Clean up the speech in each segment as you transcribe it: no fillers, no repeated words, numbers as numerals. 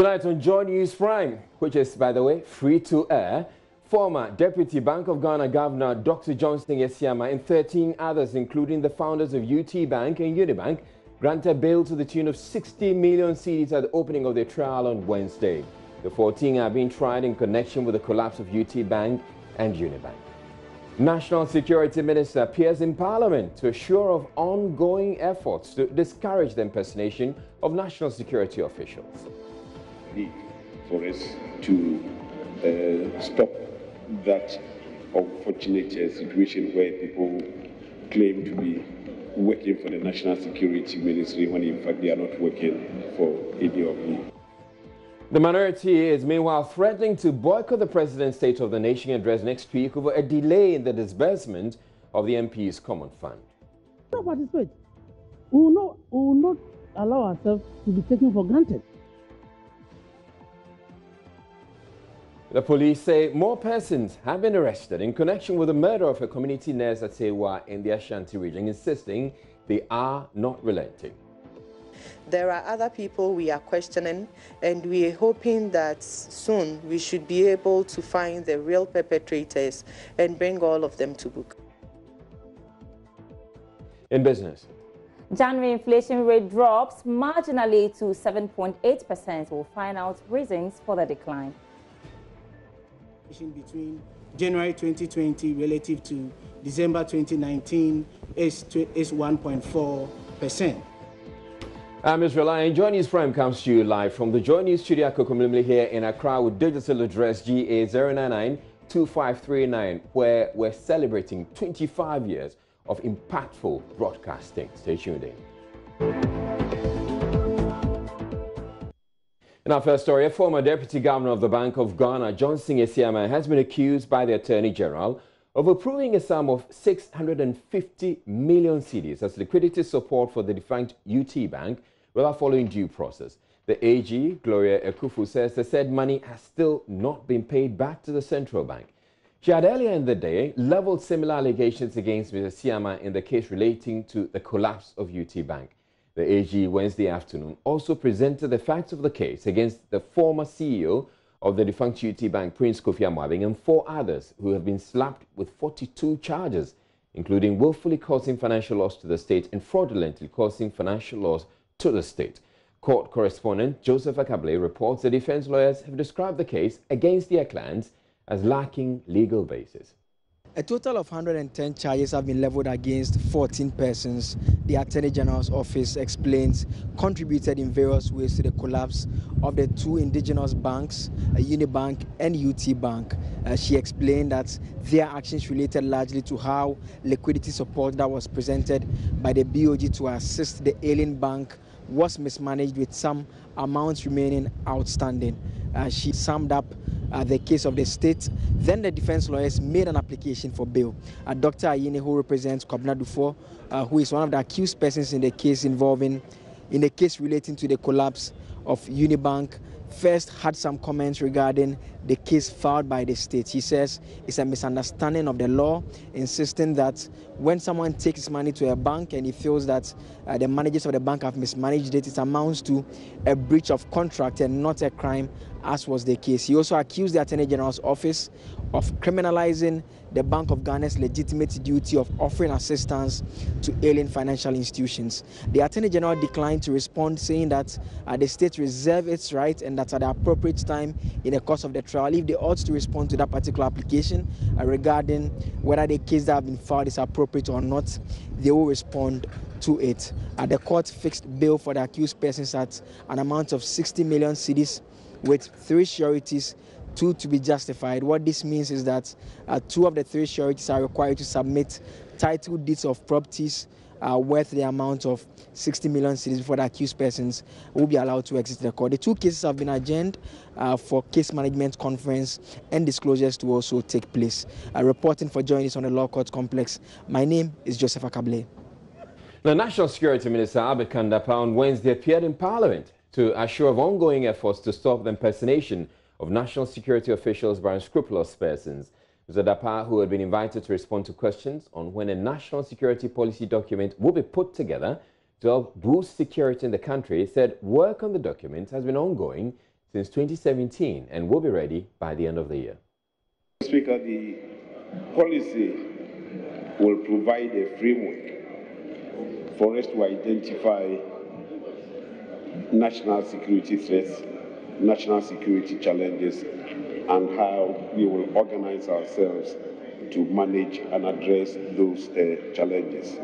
Tonight on Joy News Prime, which is, by the way, free to air, former Deputy Bank of Ghana Governor Dr. Johnson Essieama and 13 others, including the founders of UT Bank and Unibank, granted bail to the tune of 60 million cedis at the opening of their trial on Wednesday. The 14 are being tried in connection with the collapse of UT Bank and Unibank. National Security Minister appears in Parliament to assure of ongoing efforts to discourage the impersonation of national security officials. For us to stop that unfortunate situation where people claim to be working for the National Security Ministry when in fact they are not working for any of them. The minority is meanwhile threatening to boycott the President's State of the Nation address next week over a delay in the disbursement of the MP's Common Fund. We will not participate. We will not allow ourselves to be taken for granted. The police say more persons have been arrested in connection with the murder of a community nurse at Sewa in the Ashanti region, insisting they are not relenting. There are other people we are questioning, and we are hoping that soon we should be able to find the real perpetrators and bring all of them to book. In business, January inflation rate drops marginally to 7.8%. We'll find out reasons for the decline. Between January 2020 relative to December 2019 is 1.4%. I'm Israel Lion. Joy News Prime comes to you live from the Joy News Studio Kokomlimli here in Accra with digital address GA0992539, where we're celebrating 25 years of impactful broadcasting. Stay tuned in. In our first story, a former Deputy Governor of the Bank of Ghana, Johnson Essieama, has been accused by the Attorney General of approving a sum of 650 million cedis as liquidity support for the defunct UT Bank without following due process. The AG, Gloria Ekufu, says the said money has still not been paid back to the central bank. She had earlier in the day leveled similar allegations against Mr. Essieama in the case relating to the collapse of UT Bank. The AG Wednesday afternoon also presented the facts of the case against the former CEO of the defunct UT Bank, Prince Kofi Amwabeng, and 4 others who have been slapped with 42 charges, including willfully causing financial loss to the state and fraudulently causing financial loss to the state. Court correspondent Joseph Akable reports the defense lawyers have described the case against their clients as lacking legal basis. A total of 110 charges have been leveled against 14 persons. The Attorney General's office explains contributed in various ways to the collapse of the 2 indigenous banks, Unibank and UT Bank. She explained that their actions related largely to how liquidity support that was presented by the BOG to assist the ailing bank was mismanaged, with some amounts remaining outstanding. She summed up the case of the state. Then the defense lawyers made an application for bail. Dr. Ayine, who represents Kwabena Dufo, who is one of the accused persons in the case relating to the collapse of Unibank, first had some comments regarding the case filed by the state. He says it's a misunderstanding of the law, insisting that when someone takes his money to a bank and he feels that the managers of the bank have mismanaged it, it amounts to a breach of contract and not a crime, as was the case. He also accused the Attorney General's office of criminalizing the Bank of Ghana's legitimate duty of offering assistance to ailing financial institutions. The Attorney General declined to respond, saying that the state reserves its right and that at the appropriate time in the course of the trial, if they ought to respond to that particular application regarding whether the case that have been filed is appropriate or not, they will respond to it. The court fixed bail for the accused persons at an amount of 60 million cedis, with 3 sureties, 2 to be justified. What this means is that 2 of the 3 sureties are required to submit title deeds of properties worth the amount of 60 million cedis before the accused persons will be allowed to exit the court. The 2 cases have been adjourned for case management conference and disclosures to also take place. Reporting for Joy News on the Law Court Complex, my name is Joseph Akable. The National Security Minister Albert Kandapa on Wednesday appeared in Parliament to assure of ongoing efforts to stop the impersonation of national security officials by unscrupulous persons. Mr. Dapa, who had been invited to respond to questions on when a national security policy document will be put together to help boost security in the country, said work on the document has been ongoing since 2017 and will be ready by the end of the year. Speaker, the policy will provide a framework for us to identify national security threats, national security challenges, and how we will organize ourselves to manage and address those challenges.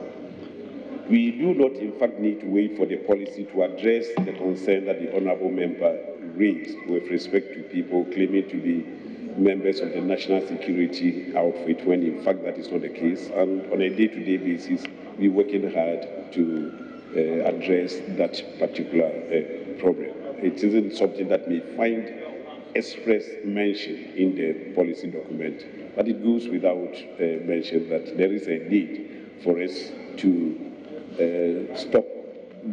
We do not, in fact, need to wait for the policy to address the concern that the honourable member raised with respect to people claiming to be members of the national security outfit, when in fact that is not the case. And on a day-to-day basis, we're working hard to address that particular problem. It isn't something that may find express mention in the policy document, but it goes without mention that there is a need for us to stop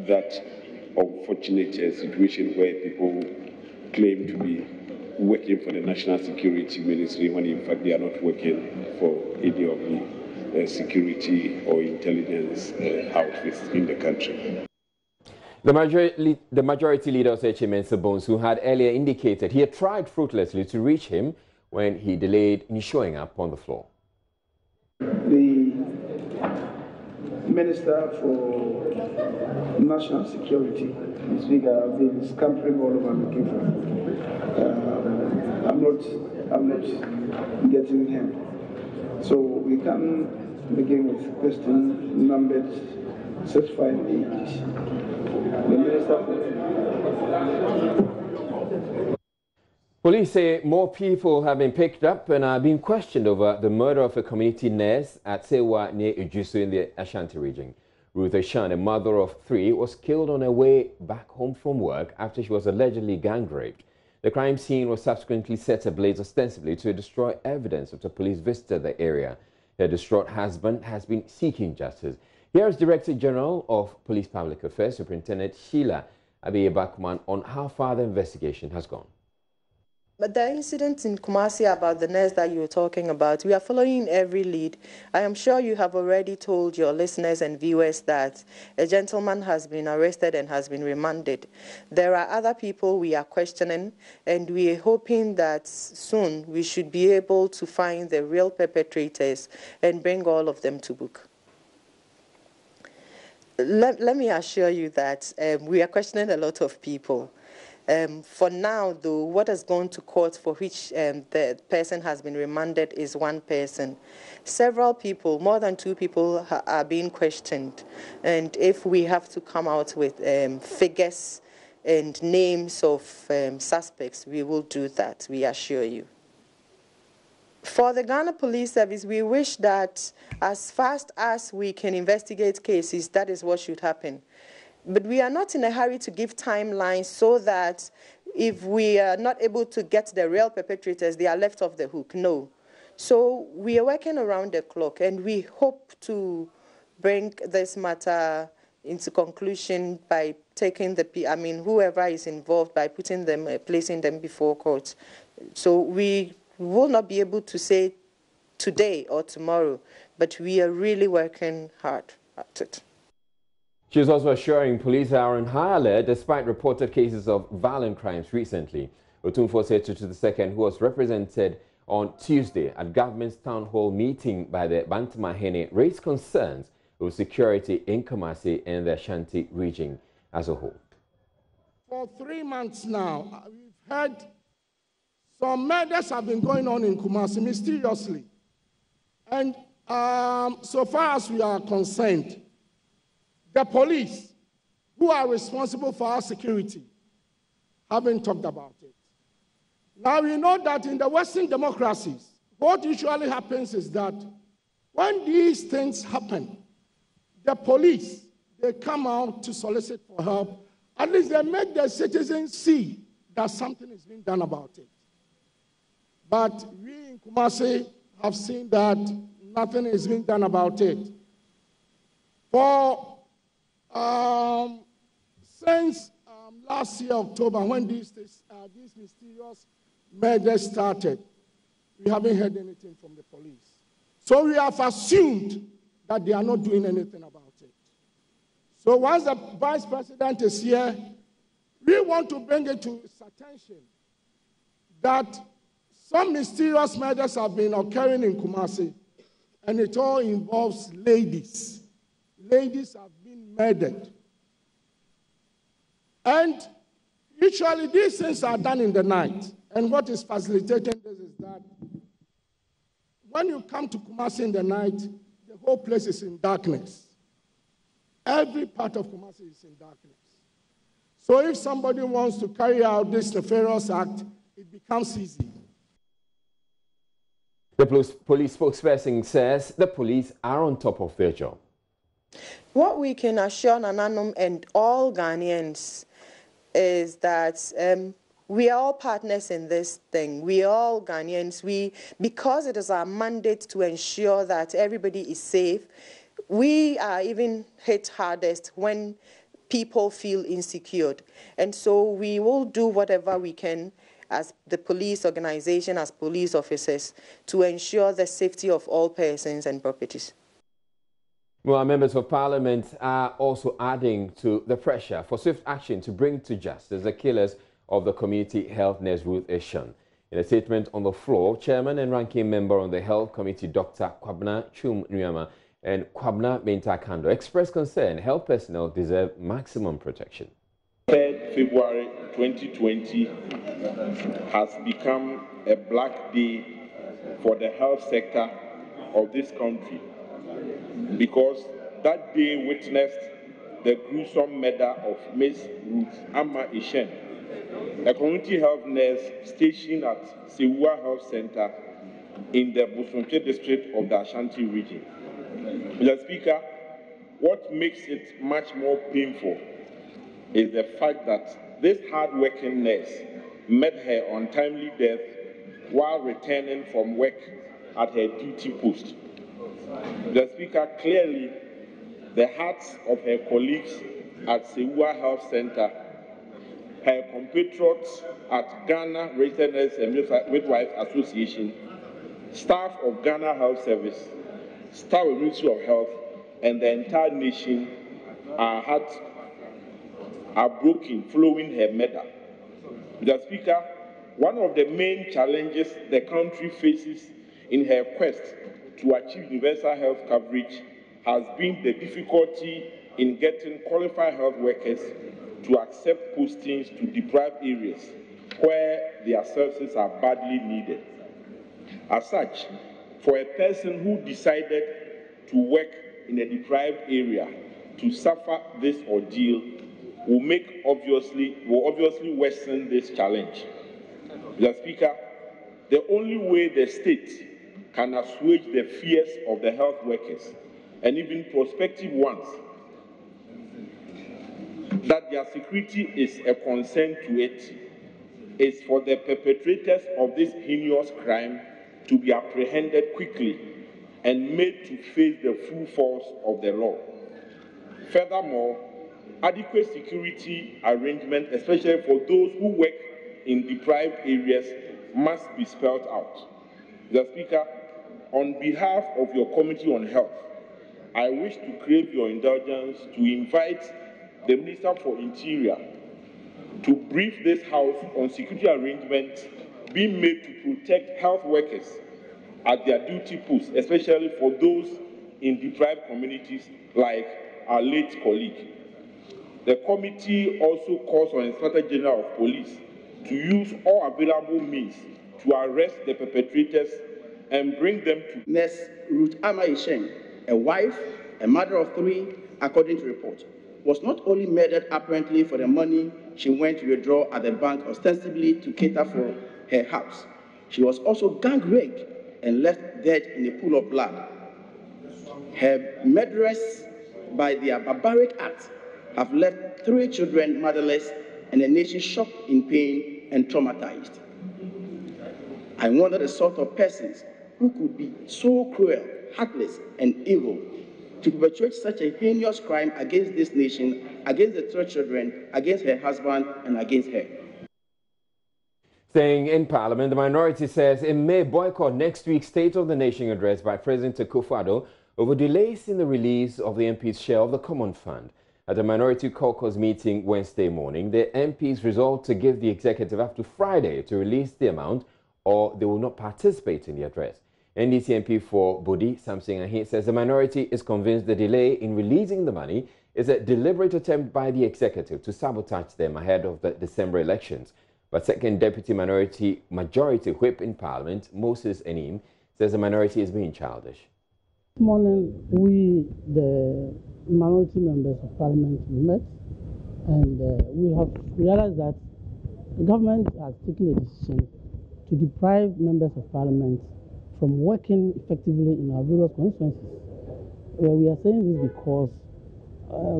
that unfortunate situation where people claim to be working for the National Security Ministry when in fact they are not working for any of the security or intelligence outfits in the country. The majority leader of Mensah Bones, who had earlier indicated he had tried fruitlessly to reach him when he delayed in showing up on the floor. The Minister for National Security, the Speaker, have been scampering all over looking for him. I'm not getting him. So we can begin with question number 658. The Minister for... Police say more people have been picked up and are being questioned over the murder of a community nurse at Sewa near Ujusu in the Ashanti region. Ruth Ashan, a mother of 3, was killed on her way back home from work after she was allegedly gang raped. The crime scene was subsequently set ablaze ostensibly to destroy evidence after police visited the area. Her distraught husband has been seeking justice. Here is Director General of Police Public Affairs, Superintendent Sheila Abiy-Bakman, on how far the investigation has gone. But the incident in Kumasi about the nurse that you were talking about, we are following every lead. I am sure you have already told your listeners and viewers that a gentleman has been arrested and has been remanded. There are other people we are questioning, and we are hoping that soon we should be able to find the real perpetrators and bring all of them to book. Let me assure you that we are questioning a lot of people. For now, though, what has gone to court for which the person has been remanded is 1 person. Several people, more than 2 people, are being questioned. And if we have to come out with figures and names of suspects, we will do that, we assure you. For the Ghana Police Service, we wish that as fast as we can investigate cases, that is what should happen. But we are not in a hurry to give timelines so that if we are not able to get the real perpetrators, they are left off the hook. No. So we are working around the clock, and we hope to bring this matter into conclusion by taking whoever is involved, by putting them, placing them before court. So we will not be able to say today or tomorrow, but we are really working hard at it. She is also assuring police are on high alert despite reported cases of violent crimes recently. Otumfuo Setu II, who was represented on Tuesday at government's town hall meeting by the Bantamahene, raised concerns over security in Kumasi and the Ashanti region as a whole. For 3 months now, we've heard some murders have been going on in Kumasi mysteriously. And so far as we are concerned, the police, who are responsible for our security, haven't talked about it. Now, we know that in the Western democracies, what usually happens is that when these things happen, the police, they come out to solicit for help. At least they make the citizens see that something is being done about it. But we in Kumasi have seen that nothing is being done about it. For since last year, October, when these mysterious murders started, we haven't heard anything from the police. So we have assumed that they are not doing anything about it. So once the Vice President is here, We want to bring it to its attention that some mysterious murders have been occurring in Kumasi, and it all involves ladies. Ladies have been murdered. And usually these things are done in the night. And what is facilitating this is that when you come to Kumasi in the night, the whole place is in darkness. Every part of Kumasi is in darkness. So if somebody wants to carry out this nefarious act, it becomes easy. The police spokesperson says the police are on top of their job. What we can assure Nananum and all Ghanaians is that we are all partners in this thing. We are all Ghanaians. Because it is our mandate to ensure that everybody is safe, we are even hit hardest when people feel insecure. And so we will do whatever we can as the police organization, as police officers, to ensure the safety of all persons and properties. Well, members of parliament are also adding to the pressure for swift action to bring to justice the killers of the community health nurse Ruth Eshun. In a statement on the floor, chairman and ranking member on the health committee, Dr. Kwabena Chum Nyama and Kwabena Bentakando, expressed concern health personnel deserve maximum protection. 3rd February 2020 has become a black day for the health sector of this country, because that day witnessed the gruesome murder of Ms. Ruth Ama Eshun, a community health nurse stationed at Sewua Health Center in the Busumche district of the Ashanti region. Mr. Speaker, what makes it much more painful is the fact that this hard-working nurse met her untimely death while returning from work at her duty post. The Speaker, clearly, the hearts of her colleagues at Sewua Health Center, her compatriots at Ghana Registered Nurses and Midwives Association, staff of Ghana Health Service, staff of the Ministry of Health, and the entire nation, our hearts are broken following her murder. Mr. Speaker, one of the main challenges the country faces in her quest to achieve universal health coverage has been the difficulty in getting qualified health workers to accept postings to deprived areas where their services are badly needed. As such, for a person who decided to work in a deprived area to suffer this ordeal will obviously worsen this challenge. Mr. Speaker, the only way the state can assuage the fears of the health workers and even prospective ones that their security is a concern to it is for the perpetrators of this heinous crime to be apprehended quickly and made to face the full force of the law. Furthermore, adequate security arrangements, especially for those who work in deprived areas, must be spelled out. Mr. Speaker, on behalf of your Committee on Health, I wish to crave your indulgence to invite the Minister for Interior to brief this House on security arrangements being made to protect health workers at their duty posts, especially for those in deprived communities like our late colleague. The committee also calls on the Inspector General of Police to use all available means to arrest the perpetrators and bring them to Ms. Ruth Ama Eshun, a wife, a mother of 3, according to report, was not only murdered apparently for the money she went to withdraw at the bank ostensibly to cater for her house. She was also gang raped and left dead in a pool of blood. Her murderers, by their barbaric act, have left 3 children motherless and a nation shocked, in pain, and traumatized. I wonder the sort of persons who could be so cruel, heartless, and evil to perpetrate such a heinous crime against this nation, against the 3 children, against her husband, and against her. Staying in Parliament, the minority says it may boycott next week's State of the Nation address by President Akufo-Addo over delays in the release of the MP's share of the Common Fund. At a minority caucus meeting Wednesday morning, the MPs resolved to give the executive up to Friday to release the amount, or they will not participate in the address. NDC MP for Bodi, Samson Ahi, says the minority is convinced the delay in releasing the money is a deliberate attempt by the executive to sabotage them ahead of the December elections. But second Deputy Majority Whip in Parliament, Moses Enim, says the minority is being childish. This morning, we, the minority members of Parliament, met, and we have realized that the government has taken a decision to deprive members of Parliament from working effectively in our various constituencies. We are saying this because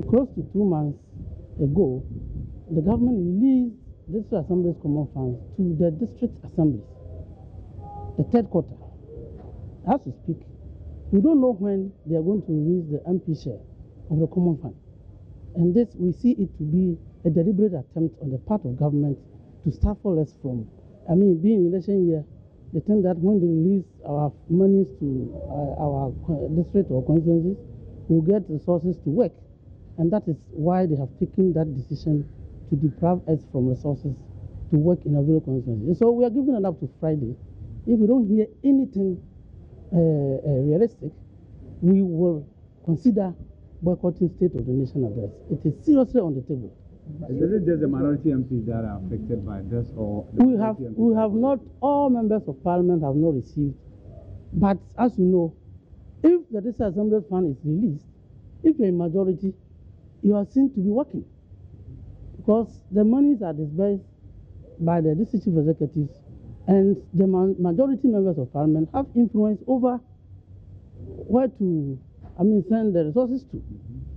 close to 2 months ago, the government released District Assembly's common funds to the district assemblies, the third quarter. As we speak, we don't know when they are going to release the MP share of the common fund. And this, we see it to be a deliberate attempt on the part of government to stifle us from, being election year, they think that when they release our monies to our district or constituencies, we'll get resources to work. And that is why they have taken that decision to deprive us from resources to work in our various constituencies. So we are giving it up to Friday. If we don't hear anything realistic, we will consider boycotting State of the Nation address. It is seriously on the table. Is it just the minority MPs that are affected by this, or we have not? All members of Parliament have not received. But as you know, if the District Assembly fund is released, if you're a majority, you are seen to be working, because the monies are disbursed by the district chief executives, and the majority members of Parliament have influence over where to send the resources to.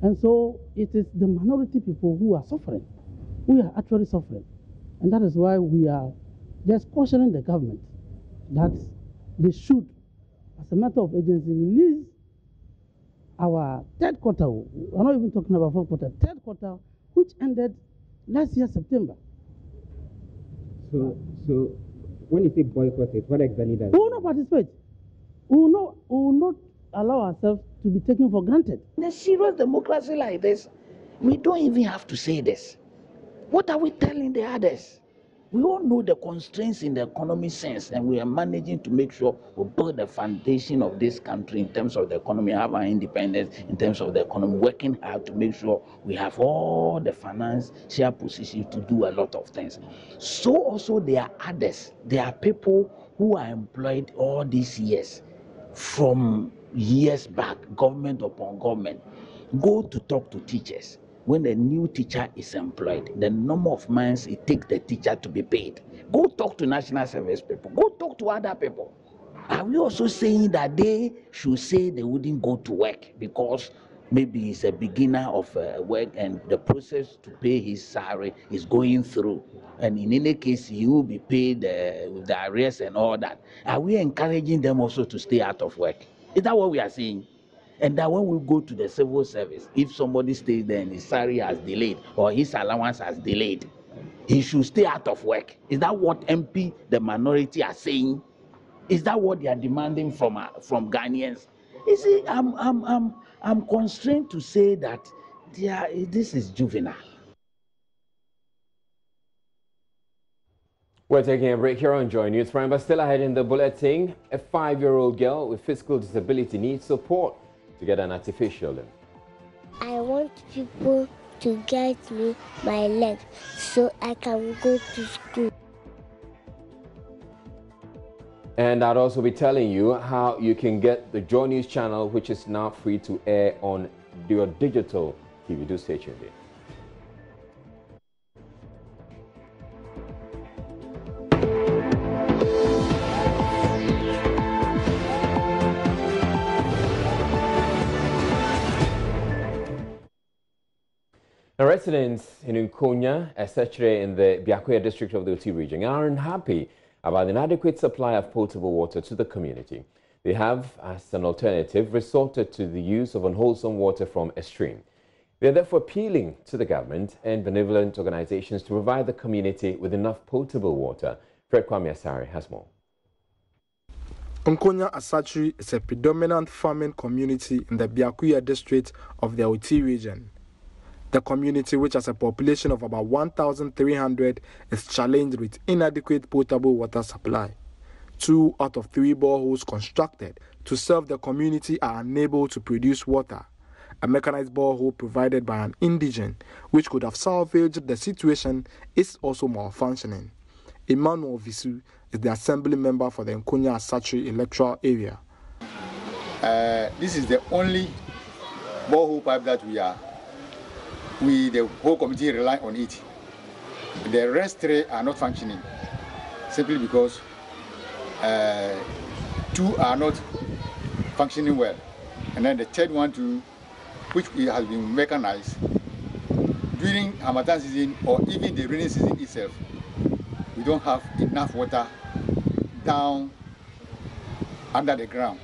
And so it is the minority people who are suffering. We are actually suffering. And that is why we are just cautioning the government that they should, as a matter of urgency, release our third quarter. We're not even talking about fourth quarter, third quarter, which ended last year, September. So when you say boycott it, what exactly does it mean? We will not participate. We will not allow ourselves to be taken for granted. In a serious democracy like this, we don't even have to say this. What are we telling the others? We all know the constraints in the economy sense, and we are managing to make sure we build the foundation of this country in terms of the economy, have our independence in terms of the economy, working hard to make sure we have all the financial positions to do a lot of things. So also there are others. There are people who are employed all these years from years back, government upon government. Go to talk to teachers. When a new teacher is employed, the number of months it takes the teacher to be paid. Go talk to national service people. Go talk to other people. Are we also saying that they should say they wouldn't go to work because maybe he's a beginner of work and the process to pay his salary is going through? And in any case, he will be paid with the arrears and all that. Are we encouraging them also to stay out of work? Is that what we are saying? And that when we go to the civil service, if somebody stays there and his salary has delayed or his allowance has delayed, he should stay out of work. Is that what MP, the minority, are saying? Is that what they are demanding from Ghanaians? You see, I'm constrained to say that this is juvenile. We're taking a break here on Joy News Prime, but still ahead in the bulletin, a 5-year-old girl with physical disability needs support to get an artificial limb. I want people to get me my leg so I can go to school. And I'll also be telling you how you can get the Joy News channel, which is now free to air on your digital TV. Do stay tuned in. Now, residents in Nkonya, Esechere in the Biakoya district of the Oti region are unhappy about the inadequate supply of potable water to the community. They have, as an alternative, resorted to the use of unwholesome water from a stream. They are therefore appealing to the government and benevolent organizations to provide the community with enough potable water. Fred Kwame Asare has more. Nkonya Esechere is a predominant farming community in the Biakoya district of the Oti region. The community, which has a population of about 1,300, is challenged with inadequate potable water supply. 2 out of 3 boreholes constructed to serve the community are unable to produce water. A mechanized borehole provided by an indigent, which could have salvaged the situation, is also malfunctioning. Emmanuel Visu is the assembly member for the Nkonya Asatri electoral area. This is the only borehole pipe that the whole community rely on it. The rest 3 are not functioning, simply because 2 are not functioning well, and then the third one too, which has been mechanized during Harmattan season or even the rainy season itself. We don't have enough water down under the ground.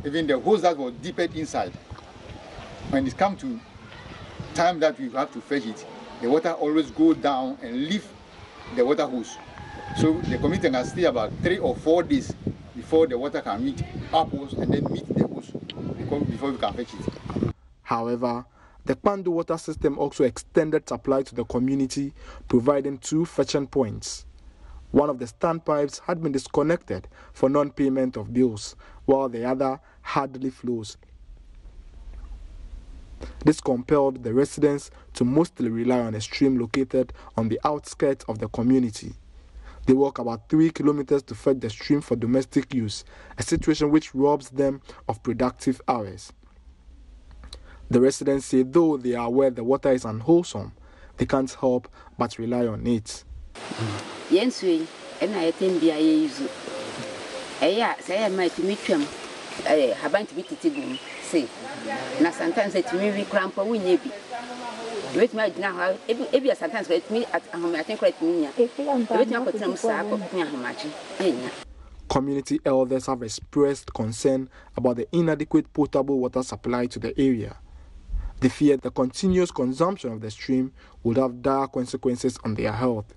Even the hose that was deeper inside, when it comes to time that we have to fetch it, the water always goes down and leave the water hose. So the community can stay about 3 or 4 days before the water can meet our hose and then meet the hose before we can fetch it. However, the Kpando water system also extended supply to the community, providing 2 fetching points. One of the standpipes had been disconnected for non-payment of bills, while the other hardly flows. This compelled the residents to mostly rely on a stream located on the outskirts of the community. They walk about 3 kilometers to fetch the stream for domestic use, a situation which robs them of productive hours. The residents say though they are aware the water is unwholesome, they can't help but rely on it. Sometimes it's me cramp we nebi. Wait my now every sometimes let me at home I think right me. Community elders have expressed concern about the inadequate potable water supply to the area. They fear the continuous consumption of the stream would have dire consequences on their health.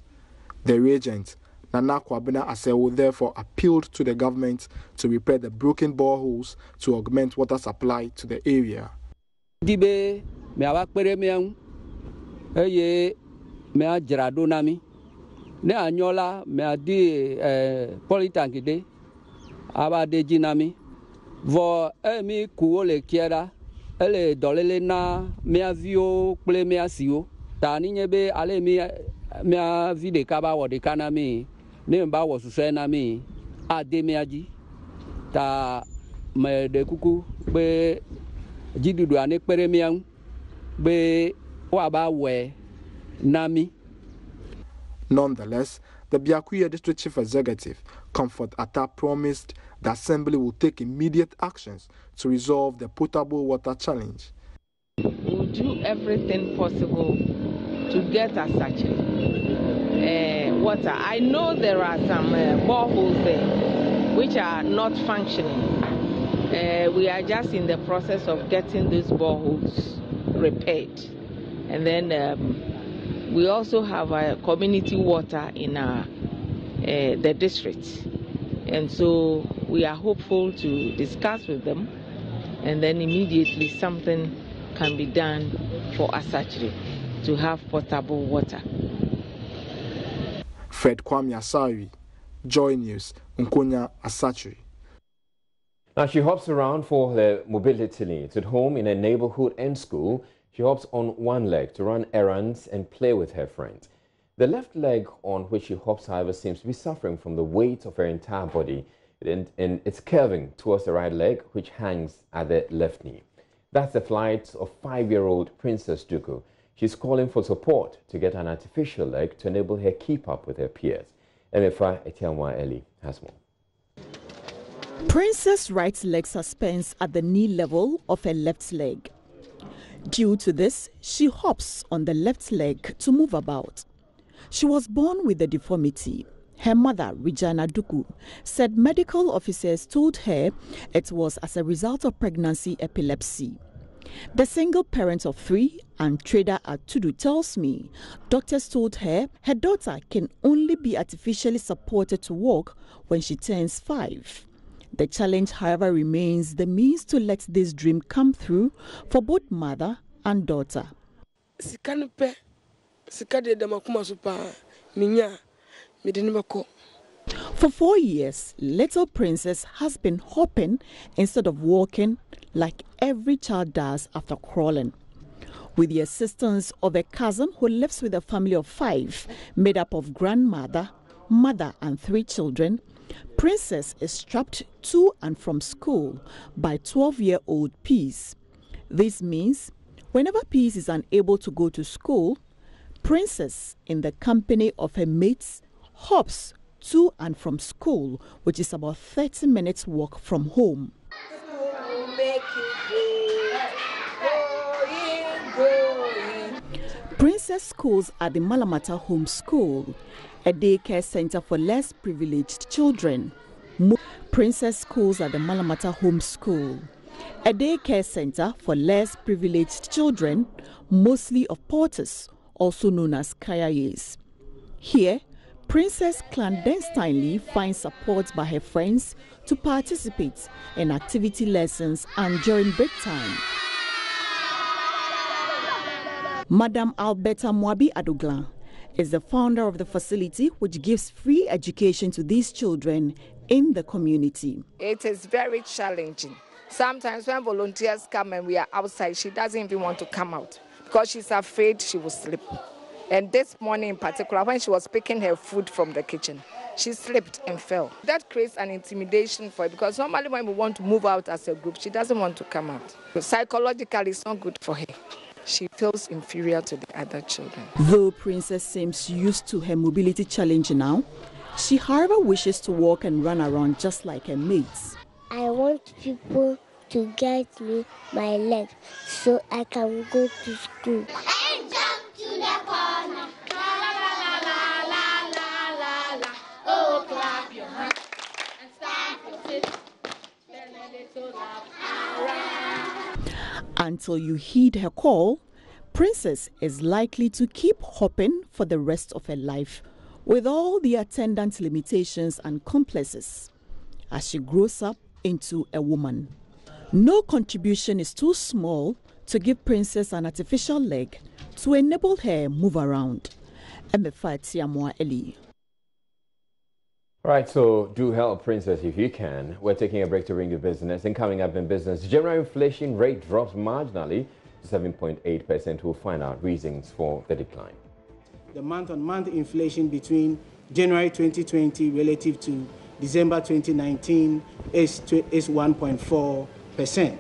The regent, Nana Kwabena Asewo, therefore appealed to the government to repair the broken boreholes to augment water supply to the area. Dibe me awakpere meang eye me ajrado nami ne anyola me adi politankide abade jinami vo emi kuole kiera ele dolele na me avio ple me asio tani nyebe ale me avi de kaba wo de kanami ne mba wo suswe na mi ade me aji ta me de kuku be jidudu ane pere miang be wa ba we nami. Nonetheless, the Biakuya District Chief Executive, Comfort Atta, promised the Assembly will take immediate actions to resolve the potable water challenge. We will do everything possible to get Asatri water. I know there are some boreholes there which are not functioning. We are just in the process of getting these boreholes repaired. And then we also have community water in the district. And so we are hopeful to discuss with them, and then immediately something can be done for Asatri to have potable water. Fred Kwame Asari, Joy News, Nkonya Asatri. Now she hops around for her mobility needs. At home, in a neighborhood and school, she hops on one leg to run errands and play with her friends. The left leg on which she hops, however, seems to be suffering from the weight of her entire body, and it's curving towards the right leg, which hangs at the left knee. That's the flight of 5-year-old Princess Duku. She's calling for support to get an artificial leg to enable her keep up with her peers. Emefa Etiamwa Eli has more. Princess' right leg suspends at the knee level of her left leg. Due to this, she hops on the left leg to move about. She was born with the deformity. Her mother, Regina Duku, said medical officers told her it was as a result of pregnancy epilepsy. The single parent of 3, and trader at Tudu, tells me doctors told her her daughter can only be artificially supported to walk when she turns 5. The challenge, however, remains the means to let this dream come through for both mother and daughter. sikanipe sikade damakuma supa minya midinibako. For 4 years, Little Princess has been hopping instead of walking like every child does after crawling. With the assistance of a cousin who lives with a family of 5, made up of grandmother, mother and 3 children, Princess is strapped to and from school by 12-year-old Peace. This means whenever Peace is unable to go to school, Princess, in the company of her mates, hops to and from school, which is about 30 minutes walk from home. Princess schools are the Malamata Home School, a daycare center for less privileged children. Princess schools are the Malamata Home School, a daycare center for less privileged children, mostly of porters, also known as Kayayes. Here, Princess clandestinely finds support by her friends to participate in activity lessons and during break time. Madam Alberta Mwabi Adoglan is the founder of the facility, which gives free education to these children in the community. It is very challenging. Sometimes when volunteers come and we are outside, she doesn't even want to come out because she's afraid she will slip. And this morning in particular, when she was picking her food from the kitchen, she slipped and fell. That creates an intimidation for her because normally when we want to move out as a group, she doesn't want to come out. Psychologically, it's not good for her. She feels inferior to the other children. Though Princess seems used to her mobility challenge now, she however wishes to walk and run around just like her mates. I want people to get me my leg so I can go to school. And jump to the corner. La la la la la la la la. Oh, clap your hands and stamp your feet. Then a little lap around. Until you heed her call, Princess is likely to keep hopping for the rest of her life, with all the attendant limitations and complexes, as she grows up into a woman. No contribution is too small to give Princess an artificial leg to enable her move around. All right, so do help Princess if you can. We're taking a break to bring you business. And coming up in business, general inflation rate drops marginally to 7.8%. We'll find out reasons for the decline. The month-on-month inflation between January 2020 relative to December 2019 is 1.4%.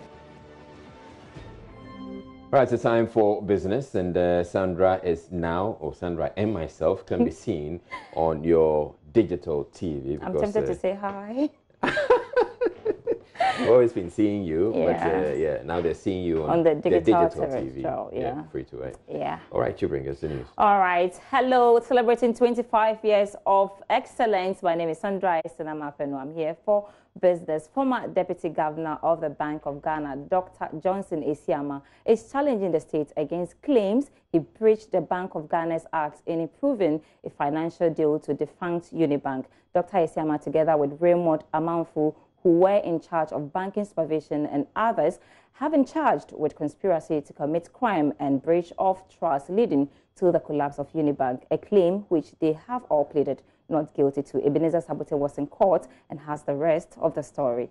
All right, it's time for business, and Sandra and myself can be seen on your digital TV. I'm tempted to say hi. I've always been seeing you, yeah. but now they're seeing you on the digital TV. Show, yeah. Free to air. Yeah. All right, you bring us the news. All right. Hello, celebrating 25 years of excellence. My name is Sandra Esenamafenu. I'm here for business. Former Deputy Governor of the Bank of Ghana, Dr. Johnson Esiama, is challenging the state against claims he breached the Bank of Ghana's acts in approving a financial deal to defunct Unibank. Dr. Esiama, together with Raymond Amanfu, who were in charge of banking supervision, and others, have been charged with conspiracy to commit crime and breach of trust, leading to the collapse of Unibank, a claim which they have all pleaded not guilty to. Ebenezer Sabote was in court and has the rest of the story.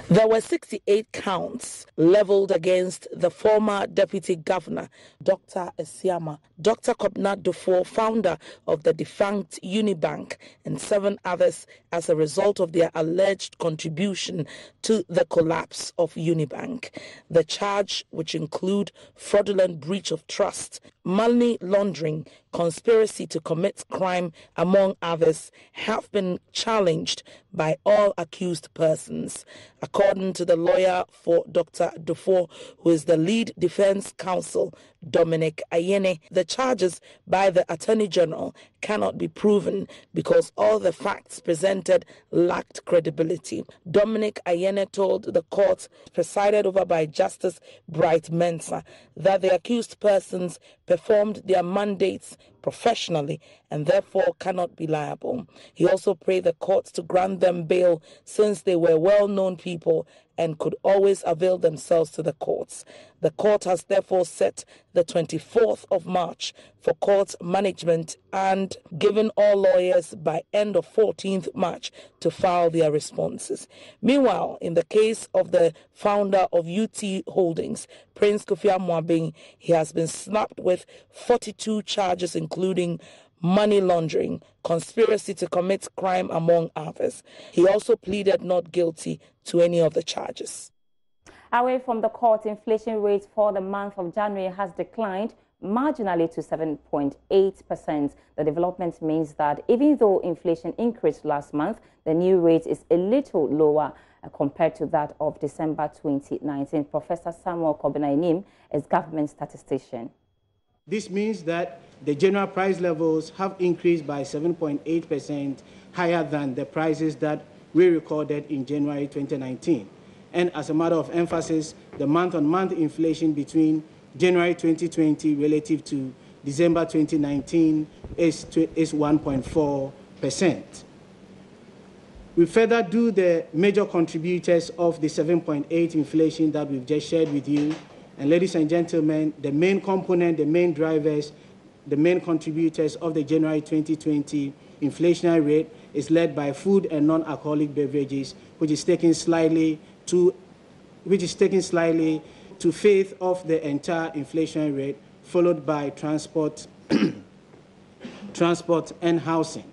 There were 68 counts leveled against the former Deputy Governor, Dr. Esiama, Dr. Kobna Dufour, founder of the defunct Unibank, and 7 others as a result of their alleged contribution to the collapse of Unibank. The charge, which include fraudulent breach of trust, money laundering, conspiracy to commit crime, among others, have been challenged by all accused persons. According to the lawyer for Dr. Dufour, who is the lead defense counsel, Dominic Ayene, the charges by the Attorney General cannot be proven because all the facts presented lacked credibility. Dominic Ayene told the court, presided over by Justice Bright Mensah, that the accused persons performed their mandates professionally and therefore cannot be liable. He also prayed the courts to grant them bail since they were well-known people and could always avail themselves to the courts. The court has therefore set the 24th of March for court management and given all lawyers by end of 14th March to file their responses. Meanwhile, in the case of the founder of UT Holdings, Prince Kofi Amoabeng, he has been slapped with 42 charges, including money laundering, conspiracy to commit crime, among others. He also pleaded not guilty to any of the charges. Away from the court, inflation rate for the month of January has declined marginally to 7.8%. The development means that even though inflation increased last month, the new rate is a little lower compared to that of December 2019. Professor Samuel Kobina-Enim is government statistician. This means that the general price levels have increased by 7.8% higher than the prices that we recorded in January 2019. And as a matter of emphasis, the month-on-month inflation between January 2020 relative to December 2019 is 1.4%. We further do the major contributors of the 7.8 inflation that we've just shared with you. And ladies and gentlemen, the main component, the main drivers, the main contributors of the January 2020 inflationary rate is led by food and non-alcoholic beverages, which is taking slightly to fifth of the entire inflation rate, followed by transport, transport and housing.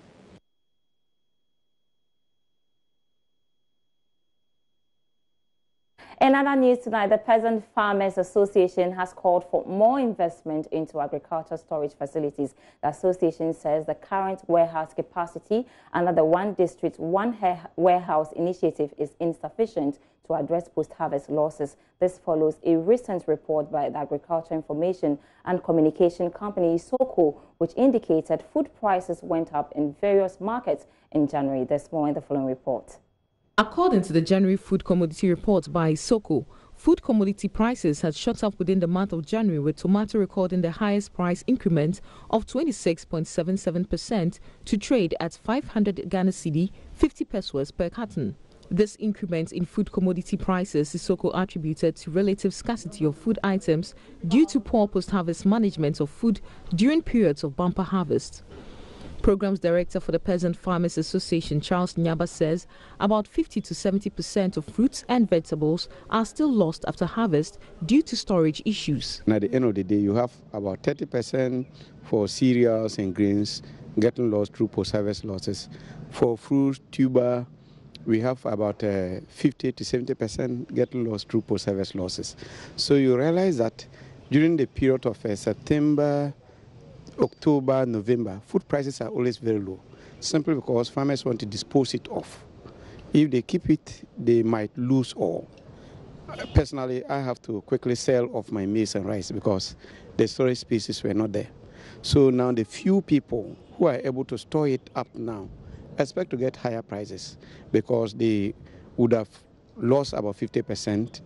In other news tonight, the Peasant Farmers Association has called for more investment into agricultural storage facilities. The association says the current warehouse capacity under the One District, One Warehouse initiative is insufficient to address post-harvest losses. This follows a recent report by the Agriculture Information and Communication Company, ISOCO, which indicated food prices went up in various markets in January. There's more in the following report. According to the January Food Commodity Report by ISOCO, food commodity prices had shot up within the month of January, with tomato recording the highest price increment of 26.77% to trade at 500 Ghana cedi, 50 pesos per carton. This increment in food commodity prices ISOCO attributed to relative scarcity of food items due to poor post-harvest management of food during periods of bumper harvest. Programs Director for the Peasant Farmers Association, Charles Nyaba, says about 50 to 70% of fruits and vegetables are still lost after harvest due to storage issues. And at the end of the day, you have about 30% for cereals and grains getting lost through post-harvest losses. For fruit, tuber, we have about 50 to 70% getting lost through post-harvest losses. So you realize that during the period of September, October, November, food prices are always very low, simply because farmers want to dispose it off. If they keep it, they might lose all. Personally, I have to quickly sell off my maize and rice because the storage spaces were not there. So now the few people who are able to store it up now expect to get higher prices because they would have lost about 50%.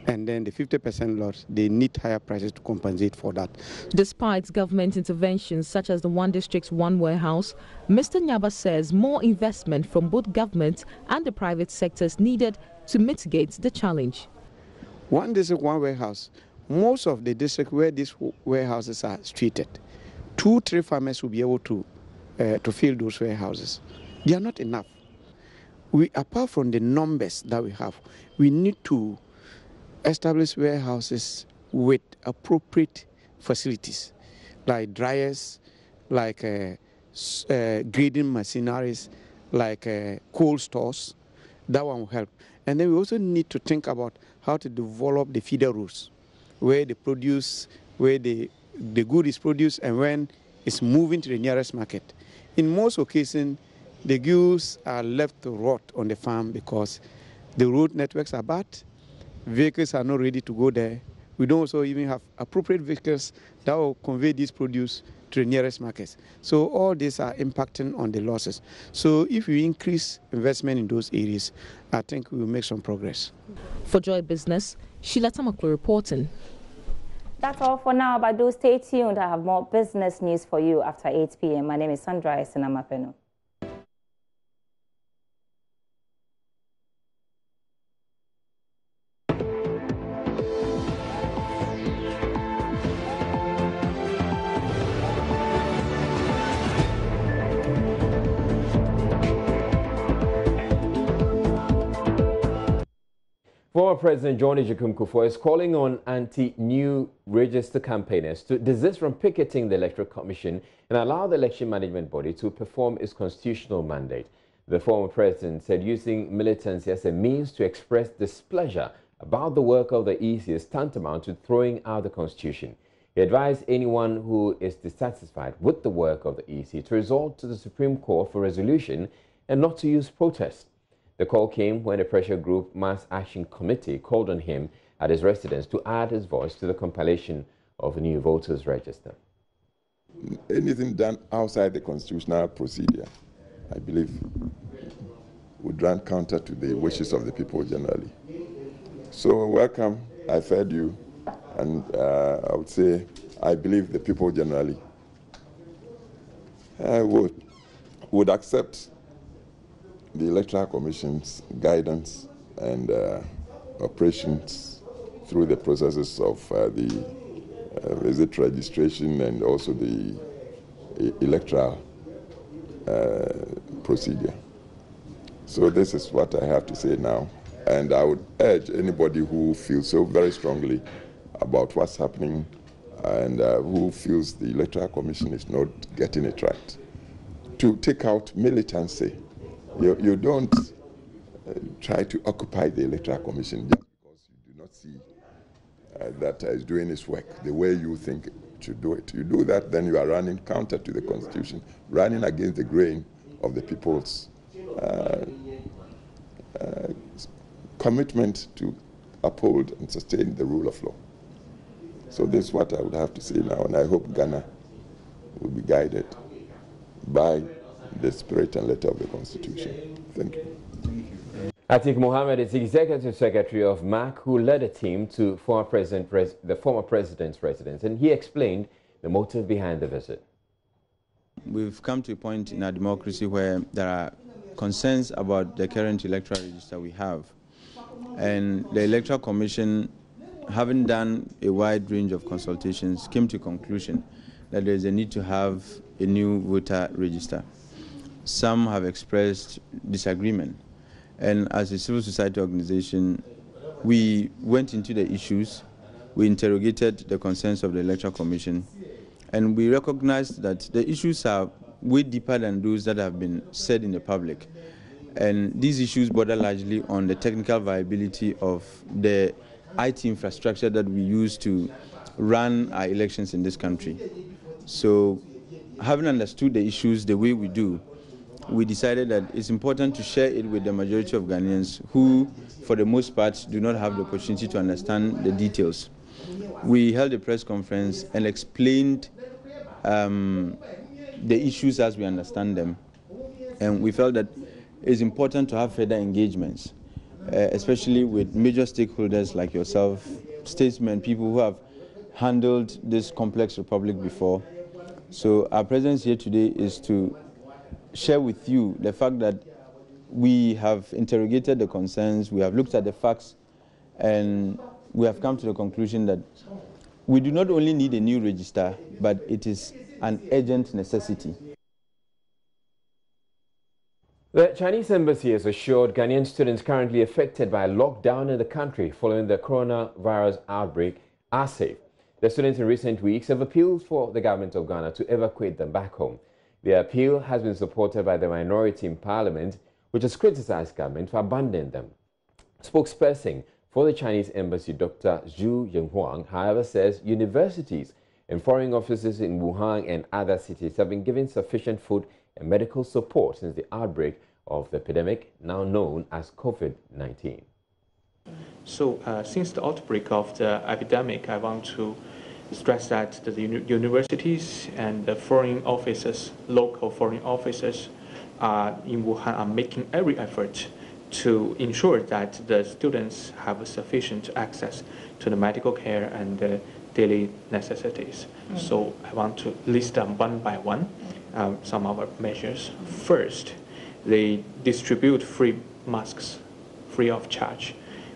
And then the 50% loss, they need higher prices to compensate for that. Despite government interventions such as the One District, One Warehouse, Mr. Nyaba says more investment from both government and the private sectors needed to mitigate the challenge. One District, One Warehouse, most of the district where these warehouses are situated, 2-3 farmers will be able to fill those warehouses. They are not enough. Apart from the numbers that we have, we need to establish warehouses with appropriate facilities, like dryers, like grading machineries, like cold stores. That one will help. And then we also need to think about how to develop the feeder routes, where the produce, where the good is produced and when it's moving to the nearest market. In most occasions, the goods are left to rot on the farm because the road networks are bad. Vehicles are not ready to go there. We don't also even have appropriate vehicles that will convey this produce to the nearest markets. So all these are impacting on the losses. So if we increase investment in those areas, I think we will make some progress. For Joy Business, Sheila Tamaklo reporting. That's all for now, but do stay tuned. I have more business news for you after 8 p.m. My name is Sandra Esenamapeno. Former President John Agyekum Kufuor is calling on anti-new register campaigners to desist from picketing the Electoral Commission and allow the election management body to perform its constitutional mandate. The former president said using militancy as a means to express displeasure about the work of the EC is tantamount to throwing out the constitution. He advised anyone who is dissatisfied with the work of the EC to resort to the Supreme Court for resolution and not to use protest. The call came when the pressure group Mass Action Committee called on him at his residence to add his voice to the compilation of a new voters register. Anything done outside the constitutional procedure, I believe, would run counter to the wishes of the people generally. So welcome, I've heard you, and I would say I believe the people generally would accept the Electoral Commission's guidance and operations through the processes of the registration and also the electoral procedure. So this is what I have to say now, and I would urge anybody who feels so very strongly about what's happening and who feels the Electoral Commission is not getting it right to take out militancy. You don't try to occupy the Electoral Commission just because you do not see that it's doing its work the way you think it should do it. You do that, then you are running counter to the Constitution, running against the grain of the people's commitment to uphold and sustain the rule of law. So this is what I would have to say now, and I hope Ghana will be guided by the spirit and letter of the Constitution. Thank you. Atiq Mohammed is Executive Secretary of MAC, who led a team to the former president's residence, and he explained the motive behind the visit. We've come to a point in our democracy where there are concerns about the current electoral register we have. And the Electoral Commission, having done a wide range of consultations, came to a conclusion that there is a need to have a new voter register. Some have expressed disagreement. And as a civil society organization, we went into the issues, we interrogated the concerns of the Electoral Commission, and we recognized that the issues are way deeper than those that have been said in the public. And these issues border largely on the technical viability of the IT infrastructure that we use to run our elections in this country. So, having understood the issues the way we do, we decided that it's important to share it with the majority of Ghanaians who, for the most part, do not have the opportunity to understand the details. We held a press conference and explained the issues as we understand them. And we felt that it's important to have further engagements, especially with major stakeholders like yourself, statesmen, people who have handled this complex republic before. So our presence here today is to share with you the fact that we have interrogated the concerns, we have looked at the facts, and we have come to the conclusion that we do not only need a new register, but it is an urgent necessity. The Chinese embassy has assured Ghanaian students currently affected by a lockdown in the country following the coronavirus outbreak are safe. The students in recent weeks have appealed for the government of Ghana to evacuate them back home. The appeal has been supported by the minority in parliament, which has criticized government for abandoning them. Spokesperson for the Chinese embassy, Dr. Zhu Yinghuang, however, says universities and foreign offices in Wuhan and other cities have been given sufficient food and medical support since the outbreak of the epidemic, now known as COVID-19. So, since the outbreak of the epidemic, I want to stress that the universities and the foreign offices, local foreign offices in Wuhan are making every effort to ensure that the students have sufficient access to the medical care and the daily necessities. So I want to list them one by one, some of our measures. First, they distribute free masks, free of charge,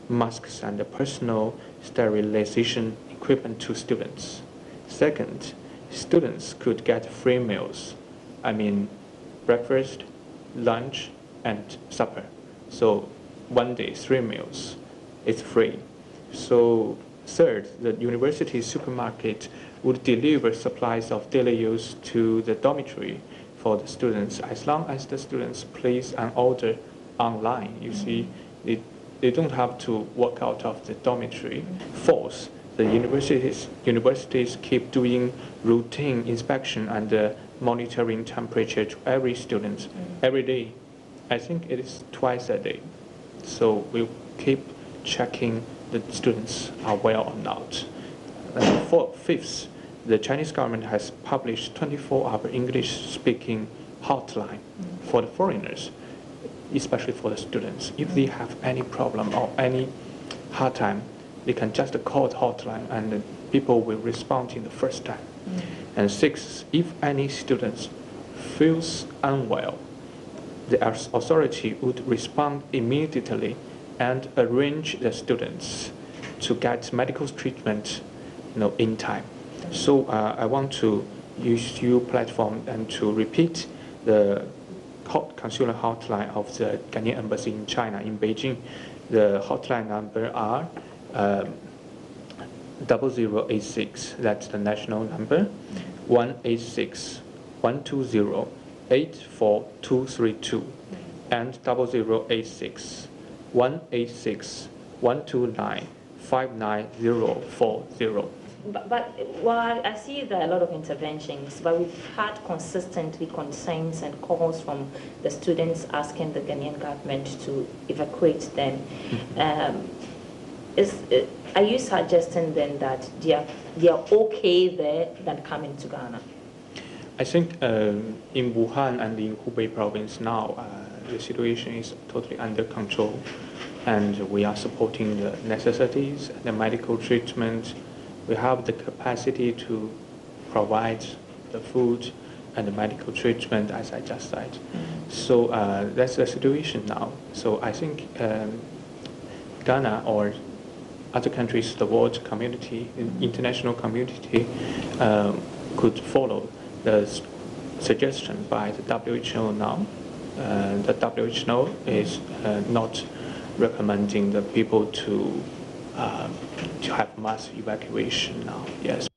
masks and the personal sterilization equipment to students. Second, students could get free meals. I mean, breakfast, lunch, and supper. So one day, 3 meals is free. So third, the university supermarket would deliver supplies of daily use to the dormitory for the students as long as the students place an order online. You see, they don't have to walk out of the dormitory. Fourth, the universities keep doing routine inspection and monitoring temperature to every student every day. I think it is twice a day. So we keep checking the students are well or not. And fifth, the Chinese government has published 24-hour English-speaking hotline for the foreigners, especially for the students. If they have any problem or any hard time, they can just call the hotline and people will respond in the first time. And sixth, if any student feels unwell, the authority would respond immediately and arrange the students to get medical treatment, in time. So I want to use your platform and to repeat the consular hotline of the Ghanaian Embassy in China, in Beijing. The hotline number are 0086, that's the national number, 186-120-84232, and 0086-186-129-59040. But while I see there are a lot of interventions, but we've had consistently concerns and calls from the students asking the Ghanaian government to evacuate them. Are you suggesting then that they are okay there than coming to Ghana? I think in Wuhan and in Hubei province now, the situation is totally under control, and we are supporting the necessities, the medical treatment. We have the capacity to provide the food and the medical treatment, as I just said. So that's the situation now. So I think Ghana or other countries, the world community, international community, could follow the suggestion by the WHO now. The WHO is not recommending the people to have mass evacuation now. Yes.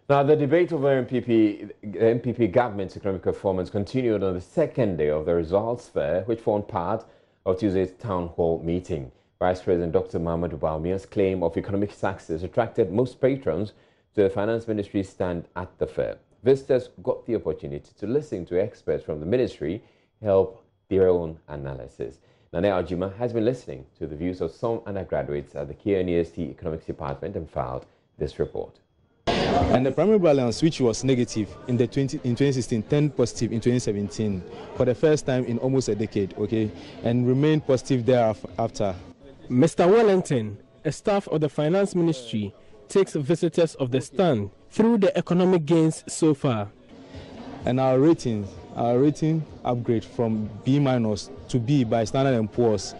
Now, the debate over the MPP government's economic performance continued on the second day of the results fair, which formed part of Tuesday's town hall meeting. Vice President Dr. Mahamudu Bawumia's claim of economic success attracted most patrons to the Finance Ministry's stand at the fair. Visitors got the opportunity to listen to experts from the ministry help their own analysis. Nane Ajima has been listening to the views of some undergraduates at the KNUST Economics Department and filed this report. And the primary balance, which was negative in 2016, turned positive in 2017 for the first time in almost a decade, okay, and remained positive thereafter. Mr. Wellington, a staff of the Finance Ministry, takes visitors of the stand through the economic gains so far. And our rating upgrade from B- to B by Standard & Poor's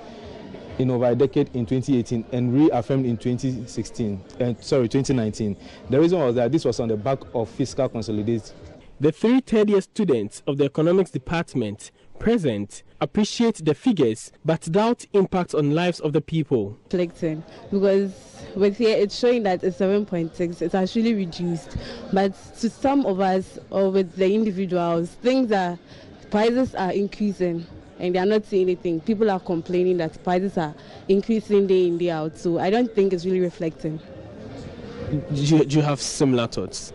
in over a decade in 2018 and reaffirmed in 2019. The reason was that this was on the back of fiscal consolidation. The 3 third-year students of the Economics Department present appreciate the figures but doubt impact on lives of the people. Reflecting, because with here it's showing that it's 7.6, it's actually reduced. But to some of us or with the individuals, prices are increasing and they are not seeing anything. People are complaining that prices are increasing day in, day out. So I don't think it's really reflecting. Do you have similar thoughts?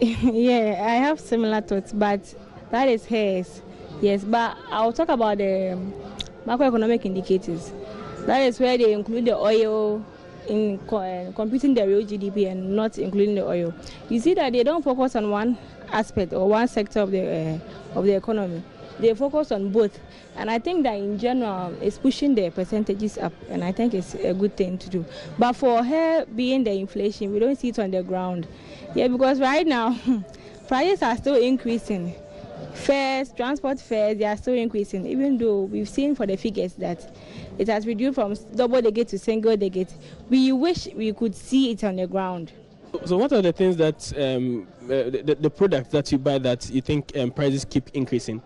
Yeah, I have similar thoughts, but that is hers. Yes, but I'll talk about the macroeconomic indicators. That is where they include the oil in computing the real GDP and not including the oil. You see that they don't focus on one aspect or one sector of the economy. They focus on both, and I think that in general it's pushing the percentages up, and I think it's a good thing to do. But for her being the inflation, we don't see it on the ground. Yeah, because right now prices are still increasing. Fares, transport fares, they are still increasing, even though we've seen for the figures that it has reduced from double digit to single digit. We wish we could see it on the ground. So what are the things that, the products that you buy that you think prices keep increasing?